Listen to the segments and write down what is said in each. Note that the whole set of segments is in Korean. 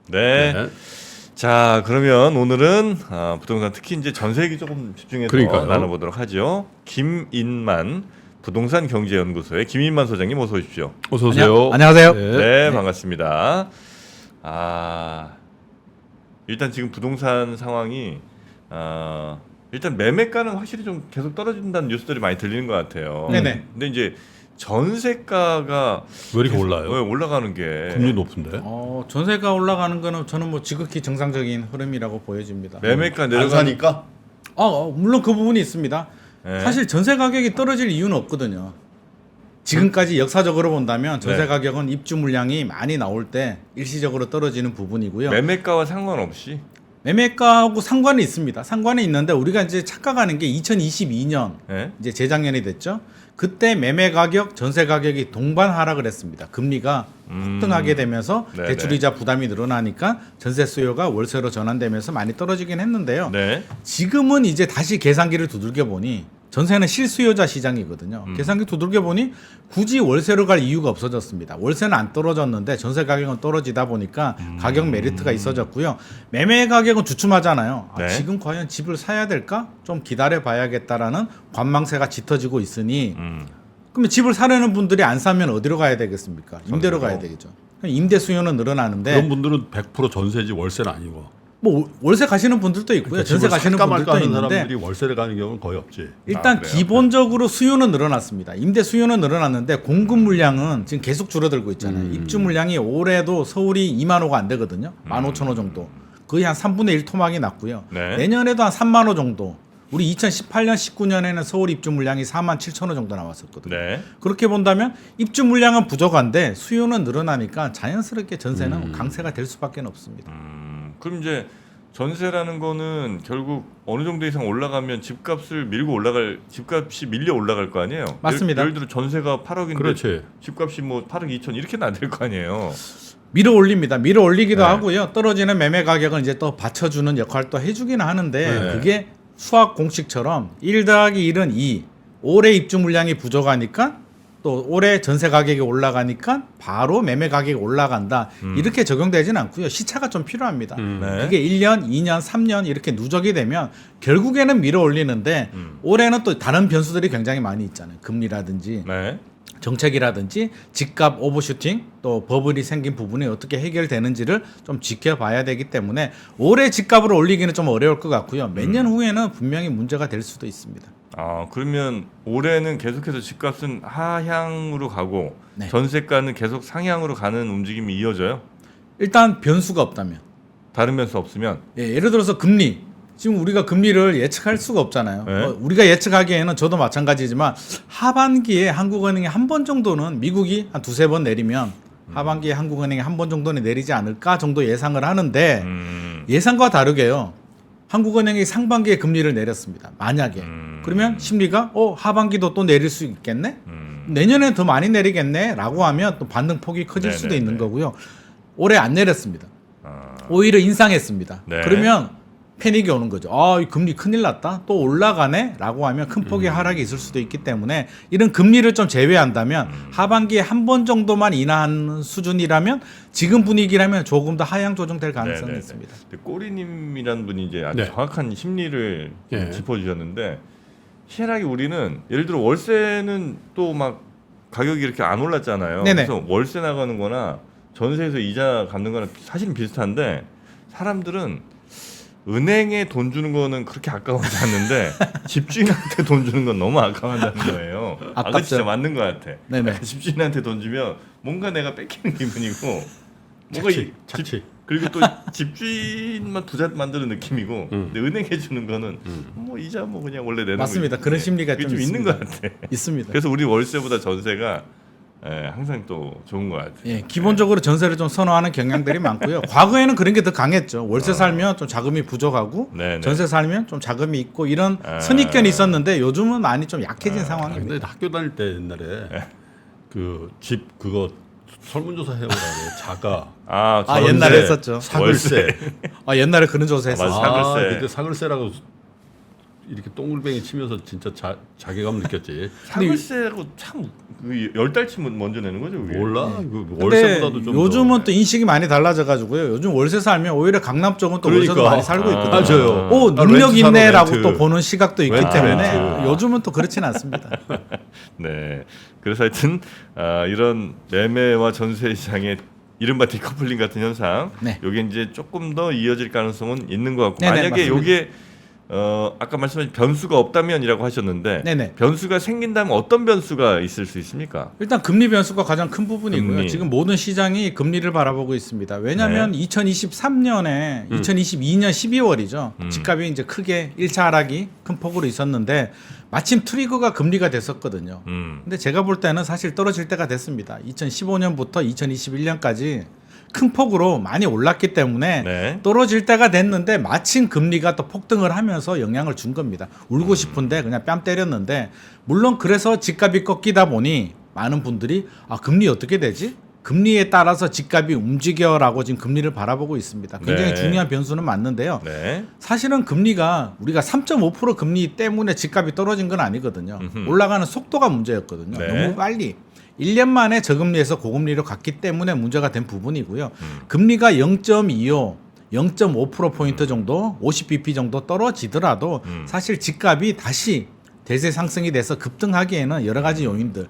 네. 네. 자, 그러면 오늘은 부동산 특히 이제 전세 얘기 조금 집중해서 그러니까요. 나눠보도록 하죠. 김인만 부동산 경제연구소의 김인만 소장님 어서 오십시오. 어서 오세요. 안녕하세요. 네, 반갑습니다. 일단 지금 부동산 상황이 일단 매매가는 확실히 좀 계속 떨어진다는 뉴스들이 많이 들리는 것 같아요. 네네. 근데 이제 전세가가 왜 이렇게 계속, 올라요? 올라가는 게 금리 높은데. 전세가 올라가는 거는 저는 뭐 지극히 정상적인 흐름이라고 보여집니다. 매매가 안 내려가는 사니까? 물론 그 부분이 있습니다. 네. 사실 전세 가격이 떨어질 이유는 없거든요. 지금까지 역사적으로 본다면 전세 네. 가격은 입주 물량이 많이 나올 때 일시적으로 떨어지는 부분이고요. 매매가와 상관없이 매매가하고 상관이 있습니다. 상관이 있는데 우리가 이제 착각하는 게 2022년 네? 이제 재작년이 됐죠. 그때 매매 가격, 전세 가격이 동반 하락을 했습니다. 금리가 폭등하게 되면서 네네. 대출이자 부담이 늘어나니까 전세 수요가 월세로 전환되면서 많이 떨어지긴 했는데요. 네. 지금은 이제 다시 계산기를 두들겨 보니 전세는 실수요자 시장이거든요. 계산기 두들겨 보니 굳이 월세로 갈 이유가 없어졌습니다. 월세는 안 떨어졌는데 전세 가격은 떨어지다 보니까 가격 메리트가 있어졌고요. 매매 가격은 주춤하잖아요. 네. 지금 과연 집을 사야 될까? 좀 기다려 봐야겠다라는 관망세가 짙어지고 있으니 그러면 집을 사려는 분들이 안 사면 어디로 가야 되겠습니까? 임대로 가야 되겠죠. 임대 수요는 늘어나는데 그런 분들은 100% 전세지 월세는 아니고. 뭐 월세 가시는 분들도 있고요. 전세 가시는 살까 말까 분들도 하는 있는데 사람들이 월세를 가는 경우는 거의 없지. 일단 그래요? 기본적으로 수요는 늘어났습니다. 임대 수요는 늘어났는데 공급 물량은 지금 계속 줄어들고 있잖아요. 입주 물량이 올해도 서울이 2만 호가 안 되거든요. 15,000호 정도. 거의 한 3분의 1 토막이 났고요. 네. 내년에도 한 3만 호 정도. 우리 2018년, 19년에는 서울 입주 물량이 4만 7천 호 정도 나왔었거든요. 네. 그렇게 본다면 입주 물량은 부족한데 수요는 늘어나니까 자연스럽게 전세는 강세가 될 수밖에 없습니다. 그럼 이제 전세라는 거는 결국 어느 정도 이상 올라가면 집값이 밀려 올라갈 거 아니에요? 맞습니다. 예를 들어 전세가 8억인데 그렇지. 집값이 뭐 8억 2천 이렇게는 안 될 거 아니에요. 밀어 올립니다. 밀어 올리기도 네. 하고요. 떨어지는 매매 가격은 이제 또 받쳐주는 역할도 해주기는 하는데 네. 그게 수학 공식처럼 1 더하기 1은 2. 올해 입주 물량이 부족하니까 또 올해 전세 가격이 올라가니까 바로 매매 가격이 올라간다. 이렇게 적용되지는 않고요. 시차가 좀 필요합니다. 네. 그게 1년, 2년, 3년 이렇게 누적이 되면 결국에는 밀어 올리는데 올해는 또 다른 변수들이 굉장히 많이 있잖아요. 금리라든지 네. 정책이라든지 집값 오버슈팅 또 버블이 생긴 부분이 어떻게 해결되는지를 좀 지켜봐야 되기 때문에 올해 집값을 올리기는 좀 어려울 것 같고요. 몇 년 후에는 분명히 문제가 될 수도 있습니다. 그러면 올해는 계속해서 집값은 하향으로 가고 네. 전세가는 계속 상향으로 가는 움직임이 이어져요? 일단 변수가 없다면 다른 변수 없으면 예를 들어서 금리 지금 우리가 금리를 예측할 수가 없잖아요. 네. 우리가 예측하기에는 저도 마찬가지지만 하반기에 한국은행이 한 번 정도는 미국이 한 두세 번 내리면 하반기에 한국은행이 한 번 정도는 내리지 않을까 정도 예상을 하는데 예상과 다르게요. 한국은행이 상반기에 금리를 내렸습니다. 만약에 그러면 심리가 하반기도 또 내릴 수 있겠네? 내년에 더 많이 내리겠네? 라고 하면 또 반등 폭이 커질 수도 네네네. 있는 거고요. 올해 안 내렸습니다. 오히려 인상했습니다. 네. 그러면 패닉이 오는 거죠. 이 금리 큰일 났다. 또 올라가네? 라고 하면 큰 폭의 하락이 있을 수도 있기 때문에 이런 금리를 좀 제외한다면 하반기에 한 번 정도만 인하한 수준이라면 지금 분위기라면 조금 더 하향 조정될 가능성이 네네네. 있습니다. 근데 꼬리님이란 분이 이제 아주 네. 정확한 심리를 예. 짚어주셨는데 희한하게 우리는 예를 들어 월세는 또 막 가격이 이렇게 안 올랐잖아요. 네네. 그래서 월세 나가는 거나 전세에서 이자 갚는 거는 사실은 비슷한데 사람들은 은행에 돈 주는 거는 그렇게 아까워하지 않는데 집주인한테 돈 주는 건 너무 아까워한다는 거예요. 아깝죠. 진짜 맞는 것 같아. 네네. 집주인한테 돈 주면 뭔가 내가 뺏기는 기분이고 뭔가 착취. 그리고 또 집주인만 부자 만드는 느낌이고 근데 은행에 주는 거는 뭐 이자 뭐 그냥 원래 내는 맞습니다. 거 그런 있는데 심리가 그게 좀 있는 있습니다. 것 같아. 있습니다. 그래서 우리 월세보다 전세가 항상 또 좋은 것 같아요. 예, 기본적으로 전세를 좀 선호하는 경향들이 많고요. 과거에는 그런 게 더 강했죠. 월세 살면 좀 자금이 부족하고 네네. 전세 살면 좀 자금이 있고 이런 선입견이 있었는데 요즘은 많이 좀 약해진 상황입니다. 근데 학교 다닐 때 옛날에 그 집 그거 설문조사 해보라고 자가 전세, 옛날에 했었죠. 사글세. 옛날에 그런 조사 맞아. 했었어요. 사글세. 그때 사글세라고 이렇게 동글뱅이 치면서 진짜 자괴감 느꼈지. 사글세하고 참 10달치 먼저 내는 거죠. 그게? 몰라. 네. 그 근데 월세보다도 좀 요즘은 더. 또 인식이 많이 달라져가지고요. 요즘 월세 살면 오히려 강남 쪽은 또 월세도 그러니까. 많이 살고 있거든요. 맞아요. 오 아, 능력 렌트 사러 있네라고 렌트. 또 보는 시각도 있기 렌트, 때문에 렌트. 요즘은 또 그렇지는 않습니다. 네. 그래서 하여튼 이런 매매와 전세 시장의 이른바 디커플링 같은 현상, 네. 요게 이제 조금 더 이어질 가능성은 있는 것 같고, 네네, 만약에 맞습니다. 요게 아까 말씀하신 변수가 없다면이라고 하셨는데, 네네. 변수가 생긴다면 어떤 변수가 있을 수 있습니까? 일단 금리 변수가 가장 큰 부분이고요. 금리. 지금 모든 시장이 금리를 바라보고 있습니다. 왜냐하면 2023년에 2022년 12월이죠. 집값이 이제 크게 1차 하락이 큰 폭으로 있었는데 마침 트리거가 금리가 됐었거든요. 근데 제가 볼 때는 사실 떨어질 때가 됐습니다. 2015년부터 2021년까지 큰 폭으로 많이 올랐기 때문에 네. 떨어질 때가 됐는데 마침 금리가 또 폭등을 하면서 영향을 준 겁니다. 울고 싶은데 그냥 뺨 때렸는데 물론 그래서 집값이 꺾이다 보니 많은 분들이 금리 어떻게 되지? 금리에 따라서 집값이 움직여라고 지금 금리를 바라보고 있습니다. 굉장히 네. 중요한 변수는 맞는데요. 네. 사실은 금리가 우리가 3.5% 금리 때문에 집값이 떨어진 건 아니거든요. 음흠. 올라가는 속도가 문제였거든요. 네. 너무 빨리. 1년 만에 저금리에서 고금리로 갔기 때문에 문제가 된 부분이고요. 금리가 0.25, 0.5%포인트 정도, 50bp 정도 떨어지더라도 사실 집값이 다시 대세 상승이 돼서 급등하기에는 여러 가지 요인들.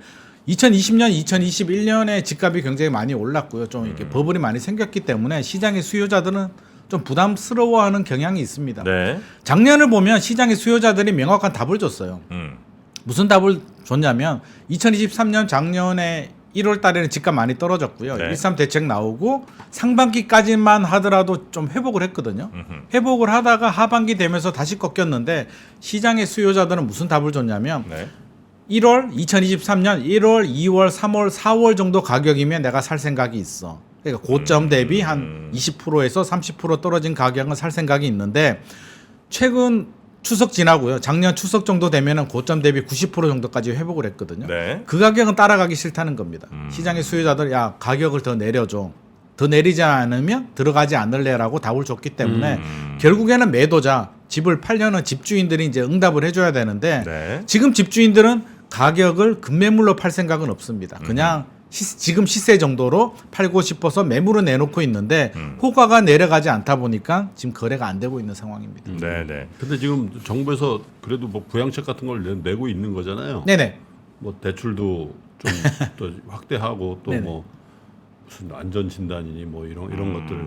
2020년, 2021년에 집값이 굉장히 많이 올랐고요. 좀 이렇게 버블이 많이 생겼기 때문에 시장의 수요자들은 좀 부담스러워하는 경향이 있습니다. 네. 작년을 작년을 보면 시장의 수요자들이 명확한 답을 줬어요. 무슨 답을 줬냐면 2023년 작년에 1월 달에는 집값 많이 떨어졌고요. 네. 1.3 대책 나오고 상반기까지만 하더라도 좀 회복을 했거든요. 회복을 하다가 하반기 되면서 다시 꺾였는데 시장의 수요자들은 무슨 답을 줬냐면 네. 2023년 1월, 2월, 3월, 4월 정도 가격이면 내가 살 생각이 있어. 그러니까 고점 대비 한 20%에서 30% 떨어진 가격은 살 생각이 있는데 최근 추석 지나고요. 작년 추석 정도 되면은 고점 대비 90% 정도까지 회복을 했거든요. 네. 그 가격은 따라가기 싫다는 겁니다. 시장의 수요자들 야 가격을 더 내려줘. 더 내리지 않으면 들어가지 않을래라고 답을 줬기 때문에 결국에는 매도자 집을 팔려는 집주인들이 이제 응답을 해줘야 되는데 네. 지금 집주인들은 가격을 급매물로 팔 생각은 없습니다. 그냥 지금 시세 정도로 팔고 싶어서 매물을 내놓고 있는데 호가가 내려가지 않다 보니까 지금 거래가 안 되고 있는 상황입니다. 네, 네. 근데 지금 정부에서 그래도 뭐 부양책 같은 걸 내고 있는 거잖아요. 네네. 뭐 대출도 좀 또 확대하고 또 네네. 뭐 무슨 안전 진단이니 뭐 이런 것들.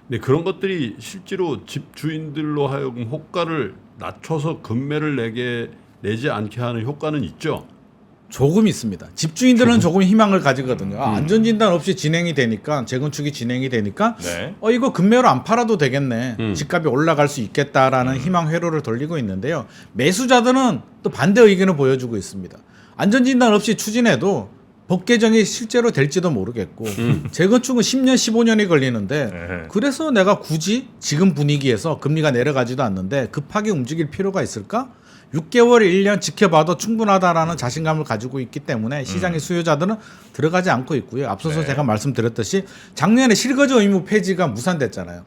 근데 그런 것들이 실제로 집주인들로 하여금 호가를 낮춰서 금매를 내지 않게 하는 효과는 있죠. 조금 있습니다. 집주인들은 조금 희망을 가지거든요. 안전진단 없이 진행이 되니까 재건축이 진행이 되니까 네. 이거 금매로 안 팔아도 되겠네. 집값이 올라갈 수 있겠다라는 희망 회로를 돌리고 있는데요. 매수자들은 또 반대 의견을 보여주고 있습니다. 안전진단 없이 추진해도 법 개정이 실제로 될지도 모르겠고 재건축은 10년, 15년이 걸리는데 네. 그래서 내가 굳이 지금 분위기에서 금리가 내려가지도 않는데 급하게 움직일 필요가 있을까? 6개월, 1년 지켜봐도 충분하다라는 자신감을 가지고 있기 때문에 시장의 수요자들은 들어가지 않고 있고요. 앞서서 네. 제가 말씀드렸듯이 작년에 실거주 의무 폐지가 무산됐잖아요.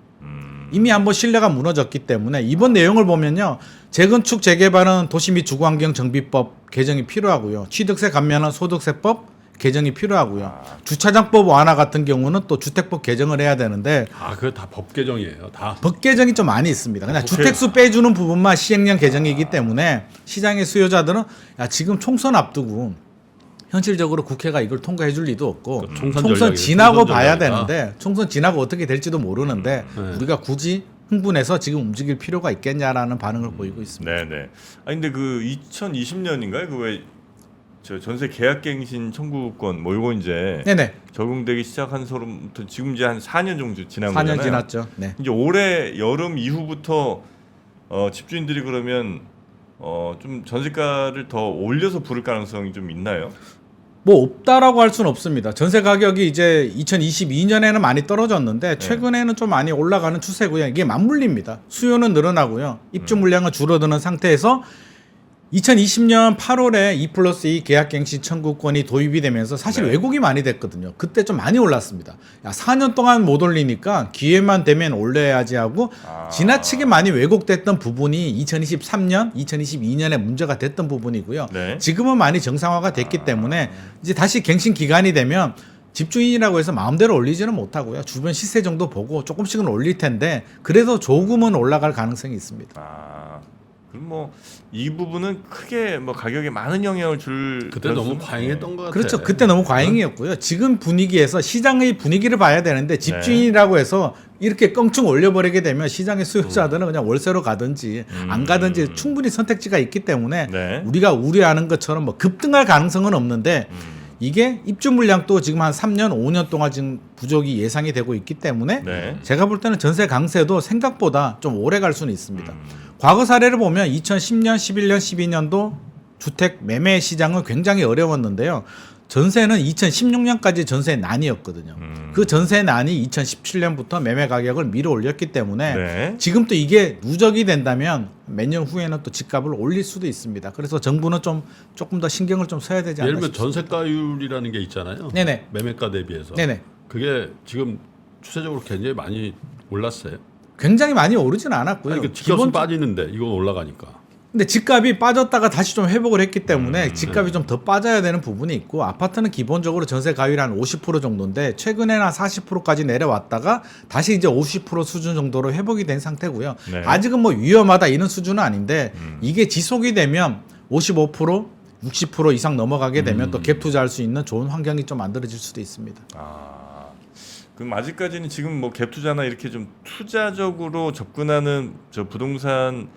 이미 한번 신뢰가 무너졌기 때문에 이번 내용을 보면요. 재건축 재개발은 도시 및 주거환경 정비법 개정이 필요하고요. 취득세 감면은 소득세법 개정이 필요하고요. 주차장법 완화 같은 경우는 또 주택법 개정을 해야 되는데 그거 다 법 개정이에요. 다. 법 개정이 좀 많이 있습니다. 그냥 국회- 주택수 빼주는 부분만 시행령 개정이기 때문에 시장의 수요자들은 지금 총선 앞두고 현실적으로 국회가 이걸 통과해 줄 리도 없고 총선 총선 전략이에요. 지나고 총선 봐야 전략이다. 되는데 총선 지나고 어떻게 될지도 모르는데 우리가 굳이 흥분해서 지금 움직일 필요가 있겠냐라는 반응을 보이고 있습니다. 네, 네. 근데 그 2020년인가요? 그 왜 저 전세 계약갱신 청구권 뭐 이거 이제 네네. 적용되기 시작한 서로부터 지금 이제 한 4년 정도 지난 4년 거잖아요. 지났죠. 네. 이제 올해 여름 이후부터 집주인들이 그러면 좀 전세가를 더 올려서 부를 가능성이 좀 있나요? 뭐 없다라고 할 수는 없습니다. 전세 가격이 이제 2022년에는 많이 떨어졌는데 최근에는 좀 많이 올라가는 추세고요. 이게 맞물립니다. 수요는 늘어나고요. 입주 물량은 줄어드는 상태에서 2020년 8월에 2+2 계약갱신 청구권이 도입이 되면서 사실 네. 왜곡이 많이 됐거든요. 그때 좀 많이 올랐습니다. 야, 4년 동안 못 올리니까 기회만 되면 올려야지 하고 지나치게 많이 왜곡됐던 부분이 2023년, 2022년에 문제가 됐던 부분이고요. 네. 지금은 많이 정상화가 됐기 때문에 이제 다시 갱신 기간이 되면 집주인이라고 해서 마음대로 올리지는 못하고요. 주변 시세 정도 보고 조금씩은 올릴 텐데 그래도 조금은 올라갈 가능성이 있습니다. 그럼 뭐 이 부분은 크게 뭐 가격에 많은 영향을 줄 그때 너무 과잉했던 것 같아요. 그렇죠. 그때 너무 과잉이었고요. 지금 분위기에서 시장의 분위기를 봐야 되는데 집주인이라고 해서 이렇게 껑충 올려버리게 되면 시장의 수요자들은 그냥 월세로 가든지 안 가든지 충분히 선택지가 있기 때문에 네. 우리가 우려하는 것처럼 뭐 급등할 가능성은 없는데 이게 입주 물량도 지금 한 3년, 5년 동안 지금 부족이 예상이 되고 있기 때문에 네. 제가 볼 때는 전세 강세도 생각보다 좀 오래 갈 수는 있습니다. 과거 사례를 보면 2010년, 11년, 12년도 주택 매매 시장은 굉장히 어려웠는데요. 전세는 2016년까지 전세 난이었거든요. 그 전세 난이 2017년부터 매매 가격을 밀어 올렸기 때문에 네. 지금 또 이게 누적이 된다면 몇 년 후에는 또 집값을 올릴 수도 있습니다. 그래서 정부는 조금 더 신경을 좀 써야 되지 않나 예를 들면 싶습니다. 전세가율이라는 게 있잖아요. 네네. 매매가 대비해서. 네네. 그게 지금 추세적으로 굉장히 많이 올랐어요. 굉장히 많이 오르진 않았고요. 아니, 그 집값은 기본- 빠지는데 이건 올라가니까. 근데 집값이 빠졌다가 다시 좀 회복을 했기 때문에 집값이 좀 더 빠져야 되는 부분이 있고 아파트는 기본적으로 전세 가율이 한 50% 정도인데 최근에는 한 40%까지 내려왔다가 다시 이제 50% 수준 정도로 회복이 된 상태고요. 네. 아직은 뭐 위험하다 이런 수준은 아닌데 이게 지속이 되면 55%, 60% 이상 넘어가게 되면 또 갭 투자할 수 있는 좋은 환경이 좀 만들어질 수도 있습니다. 그럼 아직까지는 지금 뭐 갭 투자나 이렇게 좀 투자적으로 접근하는 저 부동산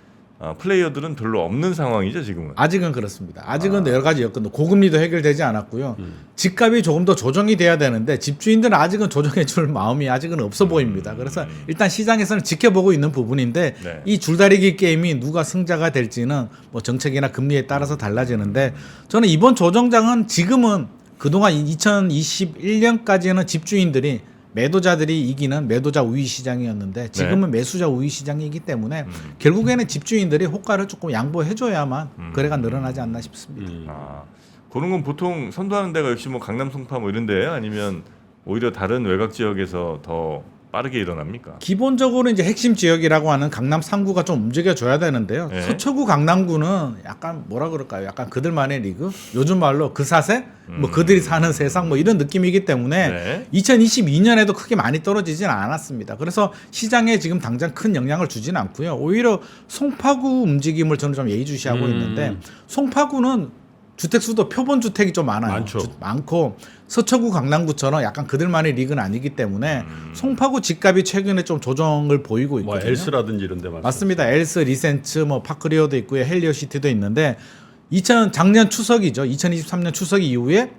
플레이어들은 별로 없는 상황이죠 지금은. 아직은 그렇습니다. 아직은 여러 가지 여건도 고금리도 해결되지 않았고요. 집값이 조금 더 조정이 돼야 되는데 집주인들은 아직은 조정해 줄 마음이 아직은 없어 보입니다. 그래서 일단 시장에서는 지켜보고 있는 부분인데 네. 이 줄다리기 게임이 누가 승자가 될지는 뭐 정책이나 금리에 따라서 달라지는데 저는 이번 조정장은 지금은 그동안 2021년까지는 집주인들이 매도자들이 이기는 매도자 우위 시장이었는데 지금은 매수자 우위 시장이기 때문에 결국에는 집주인들이 호가를 조금 양보해줘야만 거래가 늘어나지 않나 싶습니다. 그런 건 보통 선도하는 데가 역시 뭐 강남 송파 뭐 이런 데예요? 아니면 오히려 다른 외곽 지역에서 더 빠르게 일어납니까? 기본적으로 이제 핵심 지역이라고 하는 강남 3구가 좀 움직여줘야 되는데요. 네. 서초구 강남구는 약간 뭐라 그럴까요? 약간 그들만의 리그? 요즘 말로 그 사세? 뭐 그들이 사는 세상 뭐 이런 느낌이기 때문에 네. 2022년에도 크게 많이 떨어지진 않았습니다. 그래서 시장에 지금 당장 큰 영향을 주지는 않고요. 오히려 송파구 움직임을 저는 좀 예의주시하고 있는데 송파구는 주택수도 표본 주택이 좀 많아요. 많죠. 많고 서초구 강남구처럼 약간 그들만의 리그는 아니기 때문에 송파구 집값이 최근에 좀 조정을 보이고 뭐 있거든요. 엘스라든지 이런 데 말씀. 맞습니다. 엘스, 리센츠, 뭐 파크리어도 있고요. 헬리오시티도 있는데 작년 추석이죠. 2023년 추석 이후에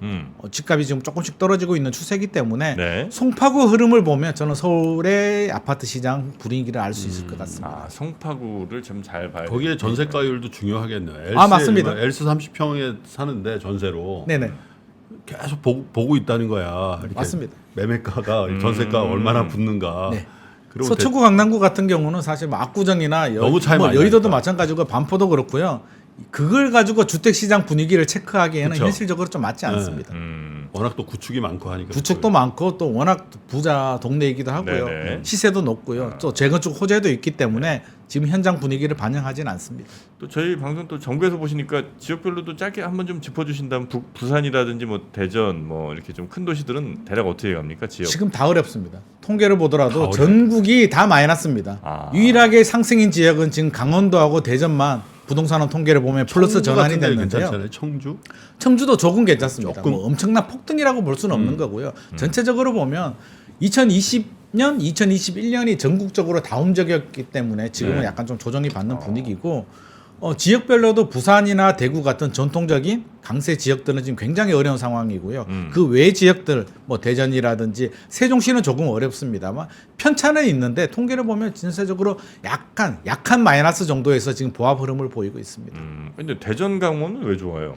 집값이 지금 조금씩 떨어지고 있는 추세이기 때문에 네. 송파구 흐름을 보면 저는 서울의 아파트 시장 분위기를 알 수 있을 것 같습니다. 송파구를 좀 잘 봐야 거기에 전세가율도 중요하겠네요. 엘스에 맞습니다. 엘스 30평에 사는데 전세로 네네. 계속 보고 있다는 거야. 이렇게 맞습니다. 매매가가 전세가 얼마나 붙는가. 네. 그리고 서초구 강남구 같은 경우는 사실 뭐 압구정이나 너무 차이 많이 여의도도 나니까. 마찬가지고 반포도 그렇고요. 그걸 가지고 주택시장 분위기를 체크하기에는 그쵸. 현실적으로 좀 맞지 않습니다. 워낙 또 구축이 많고 하니까. 구축도 많고 또 워낙 부자 동네이기도 하고요. 네네. 시세도 높고요. 또 재건축 호재도 있기 때문에 지금 현장 분위기를 반영하지는 않습니다. 또 저희 방송 또 정부에서 보시니까 지역별로도 짧게 한번 좀 짚어주신다면 부산이라든지 뭐 대전 뭐 이렇게 좀 큰 도시들은 대략 어떻게 갑니까 지역? 지금 다 어렵습니다. 통계를 보더라도 다 전국이 다 마이너스입니다. 유일하게 상승인 지역은 지금 강원도하고 대전만 부동산원 통계를 보면 플러스 전환이 됐는데요. 괜찮잖아요. 청주. 청주도 조금 괜찮습니다. 조금. 뭐 엄청난 폭등이라고 볼 수는 없는 거고요. 전체적으로 보면 2020년, 2021년이 전국적으로 다움적이었기 때문에 지금은 네. 약간 좀 조정이 받는 분위기고 지역별로도 부산이나 대구 같은 전통적인 강세 지역들은 지금 굉장히 어려운 상황이고요. 그 외 지역들 뭐 대전이라든지 세종시는 조금 어렵습니다만 편차는 있는데 통계를 보면 전체적으로 약한 마이너스 정도에서 지금 보합 흐름을 보이고 있습니다. 근데 대전 강원은 왜 좋아요?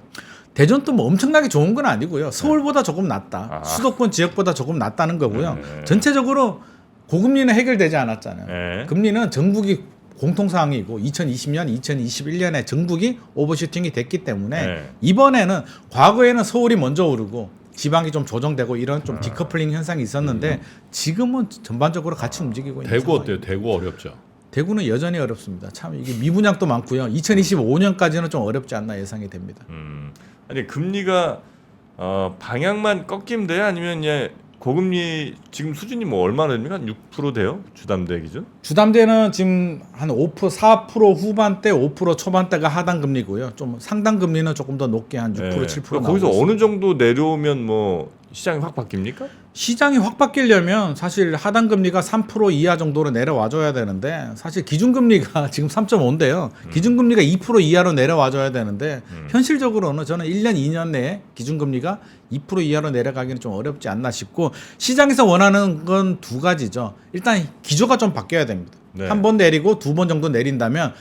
대전도 뭐 엄청나게 좋은 건 아니고요. 서울보다 조금 낫다. 아. 수도권 지역보다 조금 낫다는 거고요. 네. 전체적으로 고금리는 해결되지 않았잖아요. 네. 금리는 전국이 공통사항이고 2020년, 2021년에 전국이 오버슈팅이 됐기 때문에 네. 이번에는 과거에는 서울이 먼저 오르고 지방이 좀 조정되고 이런 좀 디커플링 현상이 있었는데 지금은 전반적으로 같이 움직이고 있는 대구 상황이에요. 어때요? 대구 어렵죠. 대구는 여전히 어렵습니다. 참 이게 미분양도 많고요. 2025년까지는 좀 어렵지 않나 예상이 됩니다. 아니 금리가 방향만 꺾이면 돼요? 아니면 예, 고금리 지금 수준이 뭐 얼마나 됩니까? 한 6% 돼요? 주담대 기준? 주담대는 지금 한 5%, 4% 후반대, 5% 초반대가 하단 금리고요. 좀 상당 금리는 조금 더 높게 한 6%, 예. 7% 그러니까 거기서 나오고 어느 있습니다. 정도 내려오면 뭐 시장이 확 바뀝니까? 시장이 확 바뀌려면 사실 하단 금리가 3% 이하 정도로 내려와줘야 되는데 사실 기준금리가 지금 3.5인데요. 기준금리가 2% 이하로 내려와줘야 되는데 현실적으로는 저는 1년, 2년 내에 기준금리가 2% 이하로 내려가기는 좀 어렵지 않나 싶고 시장에서 원하는 건 두 가지죠. 일단 기조가 좀 바뀌어야 됩니다. 네. 한 번 내리고 두 번 정도 내린다면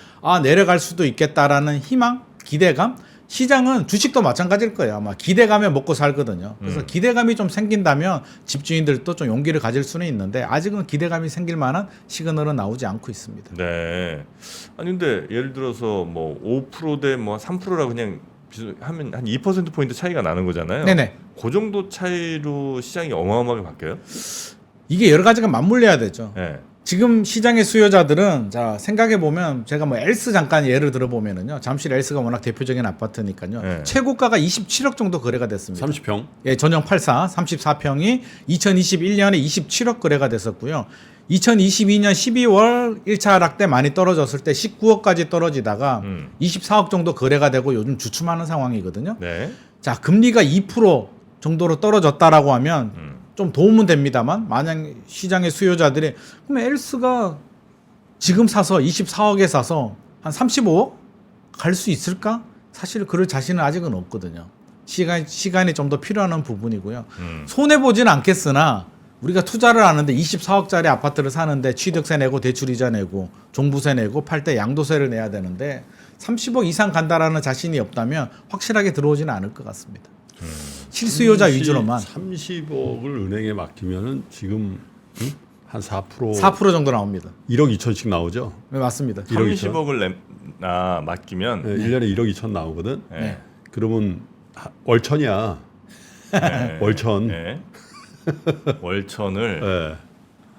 내려갈 수도 있겠다라는 희망, 기대감. 시장은 주식도 마찬가지일 거예요. 아마 기대감에 먹고 살거든요. 그래서 기대감이 좀 생긴다면 집주인들도 좀 용기를 가질 수는 있는데 아직은 기대감이 생길 만한 시그널은 나오지 않고 있습니다. 네. 아니 근데 예를 들어서 뭐 5%대 뭐 3%라 그냥 하면 한 2% 포인트 차이가 나는 거잖아요. 네네. 그 정도 차이로 시장이 어마어마하게 바뀌어요? 이게 여러 가지가 맞물려야 되죠. 네. 지금 시장의 수요자들은 자 생각해 보면 제가 뭐 엘스 잠깐 예를 들어 보면은요. 잠실 엘스가 워낙 대표적인 아파트니까요. 네. 최고가가 27억 정도 거래가 됐습니다. 30평. 예, 전용 84, 34평이 2021년에 27억 거래가 됐었고요. 2022년 12월 1차 하락 때 많이 떨어졌을 때 19억까지 떨어지다가 24억 정도 거래가 되고 요즘 주춤하는 상황이거든요. 네. 자, 금리가 2% 정도로 떨어졌다라고 하면 좀 도움은 됩니다만 만약 시장의 수요자들이 그럼 엘스가 지금 사서 24억에 사서 한 35억 갈 수 있을까? 사실 그럴 자신은 아직은 없거든요. 시간이 좀 더 필요한 부분이고요. 손해 보진 않겠으나 우리가 투자를 하는데 24억짜리 아파트를 사는데 취득세 내고 대출이자 내고 종부세 내고 팔 때 양도세를 내야 되는데 30억 이상 간다라는 자신이 없다면 확실하게 들어오지는 않을 것 같습니다. 실수요자 위주로만 30억을 은행에 맡기면은 지금 한 4% 4% 정도 나옵니다. 1억 2천씩 나오죠. 네, 맞습니다. 1억 2천. 30억을 맡기면 네, 1년에 1억 2천 나오거든. 네. 그러면 월천이야. 네. 월천. 네. 월천을 네.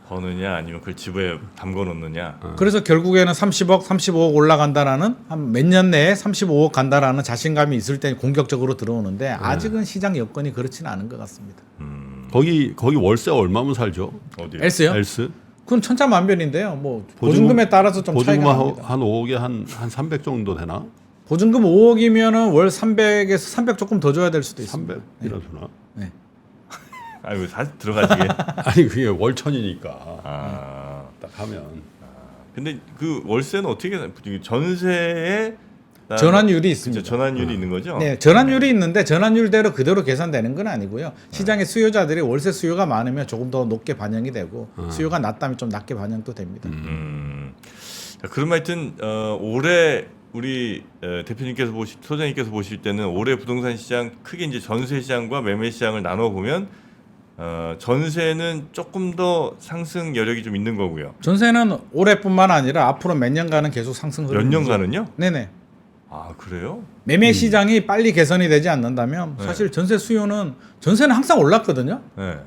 버느냐 아니면 그걸 집에 담궈 놓느냐. 그래서 결국에는 30억, 35억 올라간다라는 한 몇 년 내에 35억 간다라는 자신감이 있을 때 공격적으로 들어오는데 아직은 시장 여건이 그렇지는 않은 것 같습니다. 거기 월세 얼마면 살죠? 어디? 엘스요? 엘스? 그건 천차만별인데요. 뭐 보증금에 따라서 좀 차이가 보증금 납니다. 한 5억에 한 300 정도 되나? 보증금 5억이면은 월 300에서 300 조금 더 줘야 될 수도 있습니다. 300이나 주나? 네. 아이고 사실 들어가시게. 아니 그게 월천이니까 아. 딱 하면 근데 그 월세는 어떻게 전세에 전환율이 있습니다. 그렇죠, 전환율이 있는 거죠? 네, 전환율이 있는데 전환율대로 그대로 계산되는 건 아니고요. 시장의 수요자들이 월세 수요가 많으면 조금 더 높게 반영이 되고 수요가 낮다면 좀 낮게 반영도 됩니다. 자, 그럼 하여튼 올해 우리 대표님께서 소장님께서 보실 때는 올해 부동산 시장 크게 이제 전세 시장과 매매 시장을 나눠 보면 전세는 조금 더 상승 여력이 좀 있는 거고요. 전세는 올해뿐만 아니라 앞으로 몇 년간은 계속 상승 몇 흐름이죠. 년간은요? 네네. 아 그래요? 매매 시장이 빨리 개선이 되지 않는다면 사실 전세는 항상 올랐거든요. 네.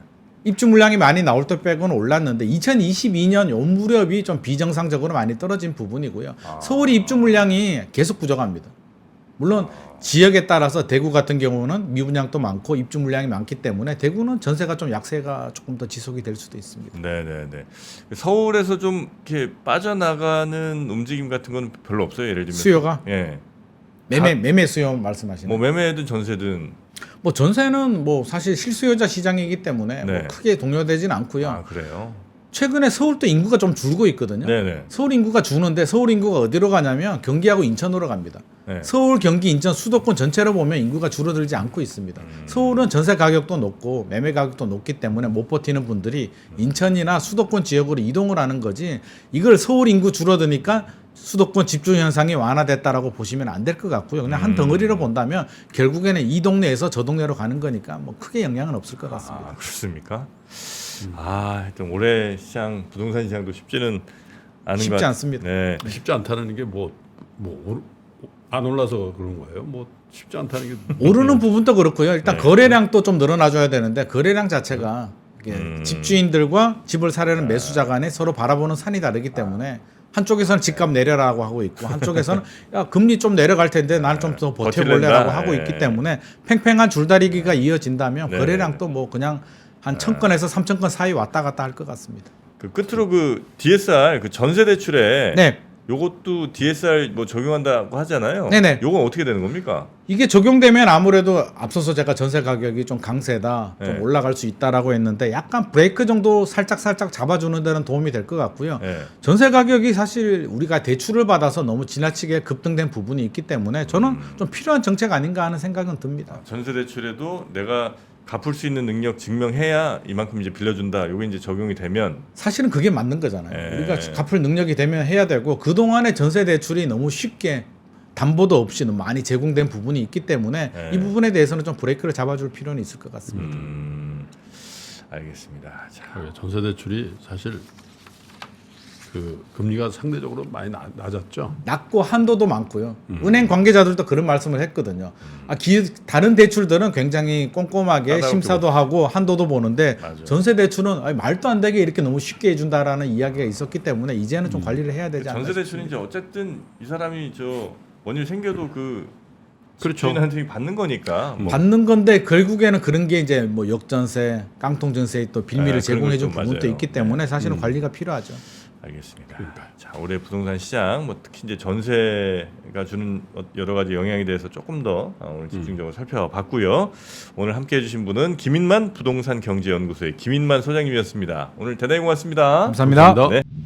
입주 물량이 많이 나올 때 빼고는 올랐는데 2022년 요 무렵이 좀 비정상적으로 많이 떨어진 부분이고요. 서울이 입주 물량이 계속 부족합니다. 물론 지역에 따라서 대구 같은 경우는 미분양도 많고 입주 물량이 많기 때문에 대구는 전세가 좀 약세가 조금 더 지속이 될 수도 있습니다. 네네네. 서울에서 좀 이렇게 빠져나가는 움직임 같은 건 별로 없어요. 예를 들면 수요가 예. 매매 수요 말씀하시는. 뭐 매매든 전세든. 뭐 전세는 뭐 사실 실수요자 시장이기 때문에 네. 뭐 크게 동요되진 않고요. 아 그래요? 최근에 서울도 인구가 좀 줄고 있거든요. 네네. 서울 인구가 주는데 서울 인구가 어디로 가냐면 경기하고 인천으로 갑니다. 네. 서울, 경기, 인천 수도권 전체로 보면 인구가 줄어들지 않고 있습니다. 서울은 전세 가격도 높고 매매 가격도 높기 때문에 못 버티는 분들이 인천이나 수도권 지역으로 이동을 하는 거지 이걸 서울 인구 줄어드니까 수도권 집중 현상이 완화됐다라고 보시면 안 될 것 같고요. 그냥 한 덩어리로 본다면 결국에는 이 동네에서 저 동네로 가는 거니까 뭐 크게 영향은 없을 것 같습니다. 아 그렇습니까? 아 하여튼 올해 시장 부동산 시장도 쉽지는 아는 쉽지 것 않습니다. 네. 쉽지 않다는 게 안 올라서 그런 거예요. 뭐 쉽지 않다는 게 오르는 부분도 그렇고요. 일단 네. 거래량도 좀 늘어나줘야 되는데 거래량 자체가 이게 음. 집주인들과 집을 사려는 매수자 간에 서로 바라보는 산이 다르기 때문에 한쪽에서는 집값 내려라고 하고 있고 한쪽에서는 야 금리 좀 내려갈 텐데 나는 좀 더 버텨볼래라고 버틸랜다. 하고 예. 있기 때문에 팽팽한 줄다리기가 이어진다면 네. 거래량도 뭐 그냥 한 1,000건에서 3,000건 사이 왔다 갔다 할 것 같습니다. 그 끝으로 그 DSR 그 전세 대출에 네. 요것도 DSR 뭐 적용한다고 하잖아요. 네네. 요건 어떻게 되는 겁니까? 이게 적용되면 아무래도 앞서서 제가 전세 가격이 좀 강세다, 좀 네. 올라갈 수 있다라고 했는데 약간 브레이크 정도 살짝 잡아주는 데는 도움이 될 것 같고요. 네. 전세 가격이 사실 우리가 대출을 받아서 너무 지나치게 급등된 부분이 있기 때문에 저는 좀 필요한 정책 아닌가 하는 생각은 듭니다. 전세 대출에도 내가 갚을 수 있는 능력 증명해야 이만큼 이제 빌려준다. 요게 이제 적용이 되면 사실은 그게 맞는 거잖아요. 네. 우리가 갚을 능력이 되면 해야 되고 그동안의 전세 대출이 너무 쉽게 담보도 없이 너무 많이 제공된 부분이 있기 때문에 네. 이 부분에 대해서는 좀 브레이크를 잡아줄 필요는 있을 것 같습니다. 알겠습니다. 자, 전세 대출이 사실 그 금리가 상대적으로 많이 낮았죠. 낮고 한도도 많고요. 은행 관계자들도 그런 말씀을 했거든요. 다른 대출들은 굉장히 꼼꼼하게 까다롭게 심사도 하고 한도도 보는데 맞아요. 전세 대출은 아니, 말도 안 되게 이렇게 너무 쉽게 해준다라는 이야기가 있었기 때문에 이제는 좀 관리를 해야 되지 않나 전세 싶습니다. 대출은 이제 어쨌든 이 사람이 저 원유 생겨도 그 그렇죠. 집주인한테 받는 거니까 뭐 받는 건데 결국에는 그런 게 이제 뭐 역전세, 깡통전세 또 빌미를 네, 그런 제공해준 것도 부분도 맞아요. 있기 때문에 사실은 관리가 필요하죠. 알겠습니다. 자, 올해 부동산 시장 뭐 특히 이제 전세가 주는 여러 가지 영향에 대해서 조금 더 오늘 집중적으로 살펴봤고요. 오늘 함께 해주신 분은 김인만 부동산 경제연구소의 김인만 소장님이었습니다. 오늘 대단히 고맙습니다. 감사합니다. 감사합니다. 네.